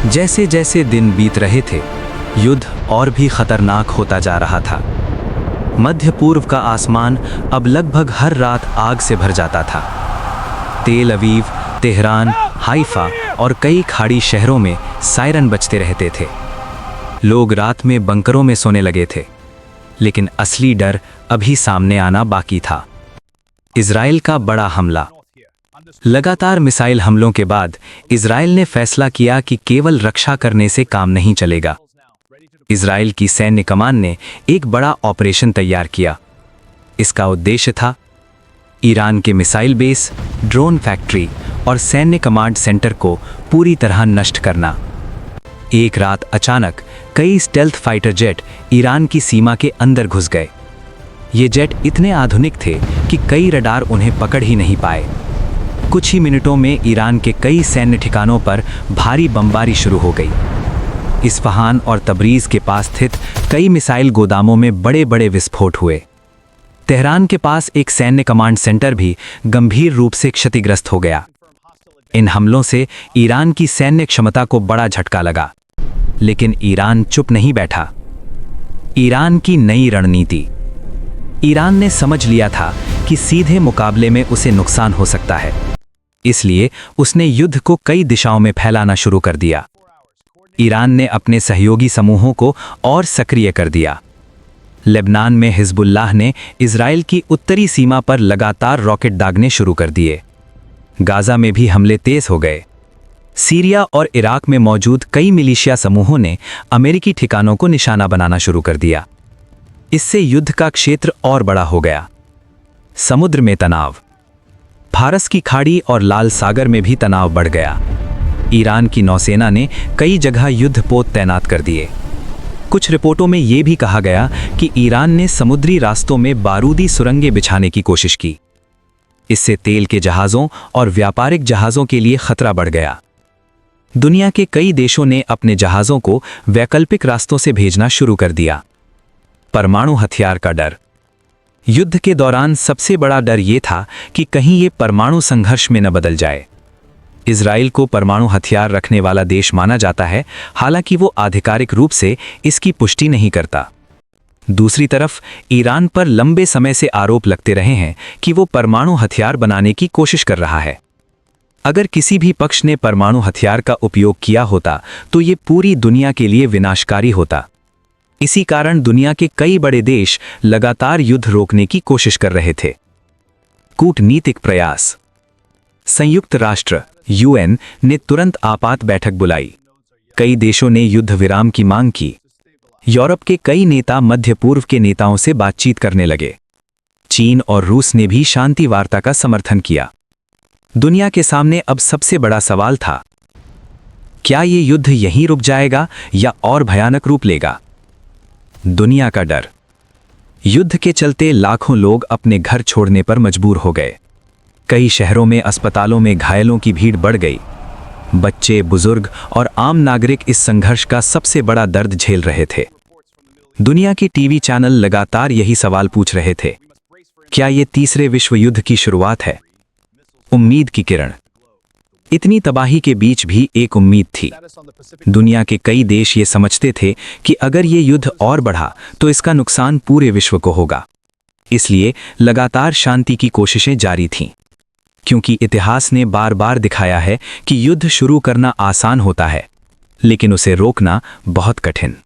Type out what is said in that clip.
जैसे जैसे दिन बीत रहे थे, युद्ध और भी खतरनाक होता जा रहा था। मध्य पूर्व का आसमान अब लगभग हर रात आग से भर जाता था। तेल अवीव, तेहरान, हाइफा और कई खाड़ी शहरों में सायरन बजते रहते थे। लोग रात में बंकरों में सोने लगे थे, लेकिन असली डर अभी सामने आना बाकी था। इजराइल का बड़ा हमला। लगातार मिसाइल हमलों के बाद इजराइल ने फैसला किया कि केवल रक्षा करने से काम नहीं चलेगा। इजराइल की सैन्य कमान ने एक बड़ा ऑपरेशन तैयार किया। इसका उद्देश्य था ईरान के मिसाइल बेस, ड्रोन फैक्ट्री और सैन्य कमांड सेंटर को पूरी तरह नष्ट करना। एक रात अचानक कई स्टेल्थ फाइटर जेट ईरान की सीमा के अंदर घुस गए। ये जेट इतने आधुनिक थे कि कई रडार उन्हें पकड़ ही नहीं पाए। कुछ ही मिनटों में ईरान के कई सैन्य ठिकानों पर भारी बमबारी शुरू हो गई। इस्फहान और तबरीज के पास स्थित कई मिसाइल गोदामों में बड़े बड़े विस्फोट हुए। तेहरान के पास एक सैन्य कमांड सेंटर भी गंभीर रूप से क्षतिग्रस्त हो गया। इन हमलों से ईरान की सैन्य क्षमता को बड़ा झटका लगा, लेकिन ईरान चुप नहीं बैठा। ईरान की नई रणनीति। ईरान ने समझ लिया था कि सीधे मुकाबले में उसे नुकसान हो सकता है, इसलिए उसने युद्ध को कई दिशाओं में फैलाना शुरू कर दिया। ईरान ने अपने सहयोगी समूहों को और सक्रिय कर दिया। लेबनान में हिजबुल्लाह ने इजराइल की उत्तरी सीमा पर लगातार रॉकेट दागने शुरू कर दिए। गाजा में भी हमले तेज हो गए। सीरिया और इराक में मौजूद कई मिलिशिया समूहों ने अमेरिकी ठिकानों को निशाना बनाना शुरू कर दिया। इससे युद्ध का क्षेत्र और बड़ा हो गया। समुद्र में तनाव। फारस की खाड़ी और लाल सागर में भी तनाव बढ़ गया। ईरान की नौसेना ने कई जगह युद्धपोत तैनात कर दिए। कुछ रिपोर्टों में यह भी कहा गया कि ईरान ने समुद्री रास्तों में बारूदी सुरंगें बिछाने की कोशिश की। इससे तेल के जहाज़ों और व्यापारिक जहाज़ों के लिए खतरा बढ़ गया। दुनिया के कई देशों ने अपने जहाज़ों को वैकल्पिक रास्तों से भेजना शुरू कर दिया। परमाणु हथियार का डर। युद्ध के दौरान सबसे बड़ा डर यह था कि कहीं ये परमाणु संघर्ष में न बदल जाए। इजराइल को परमाणु हथियार रखने वाला देश माना जाता है, हालांकि वो आधिकारिक रूप से इसकी पुष्टि नहीं करता। दूसरी तरफ ईरान पर लंबे समय से आरोप लगते रहे हैं कि वो परमाणु हथियार बनाने की कोशिश कर रहा है। अगर किसी भी पक्ष ने परमाणु हथियार का उपयोग किया होता तो ये पूरी दुनिया के लिए विनाशकारी होता। इसी कारण दुनिया के कई बड़े देश लगातार युद्ध रोकने की कोशिश कर रहे थे। कूटनीतिक प्रयास। संयुक्त राष्ट्र यूएन ने तुरंत आपात बैठक बुलाई। कई देशों ने युद्ध विराम की मांग की। यूरोप के कई नेता मध्य पूर्व के नेताओं से बातचीत करने लगे। चीन और रूस ने भी शांति वार्ता का समर्थन किया। दुनिया के सामने अब सबसे बड़ा सवाल था, क्या ये युद्ध यहीं रुक जाएगा या और भयानक रूप लेगा? दुनिया का डर। युद्ध के चलते लाखों लोग अपने घर छोड़ने पर मजबूर हो गए। कई शहरों में अस्पतालों में घायलों की भीड़ बढ़ गई। बच्चे, बुजुर्ग और आम नागरिक इस संघर्ष का सबसे बड़ा दर्द झेल रहे थे। दुनिया की टीवी चैनल लगातार यही सवाल पूछ रहे थे, क्या ये तीसरे विश्व युद्ध की शुरुआत है? उम्मीद की किरण। इतनी तबाही के बीच भी एक उम्मीद थी। दुनिया के कई देश ये समझते थे कि अगर ये युद्ध और बढ़ा तो इसका नुकसान पूरे विश्व को होगा। इसलिए लगातार शांति की कोशिशें जारी थीं, क्योंकि इतिहास ने बार बार दिखाया है कि युद्ध शुरू करना आसान होता है, लेकिन उसे रोकना बहुत कठिन।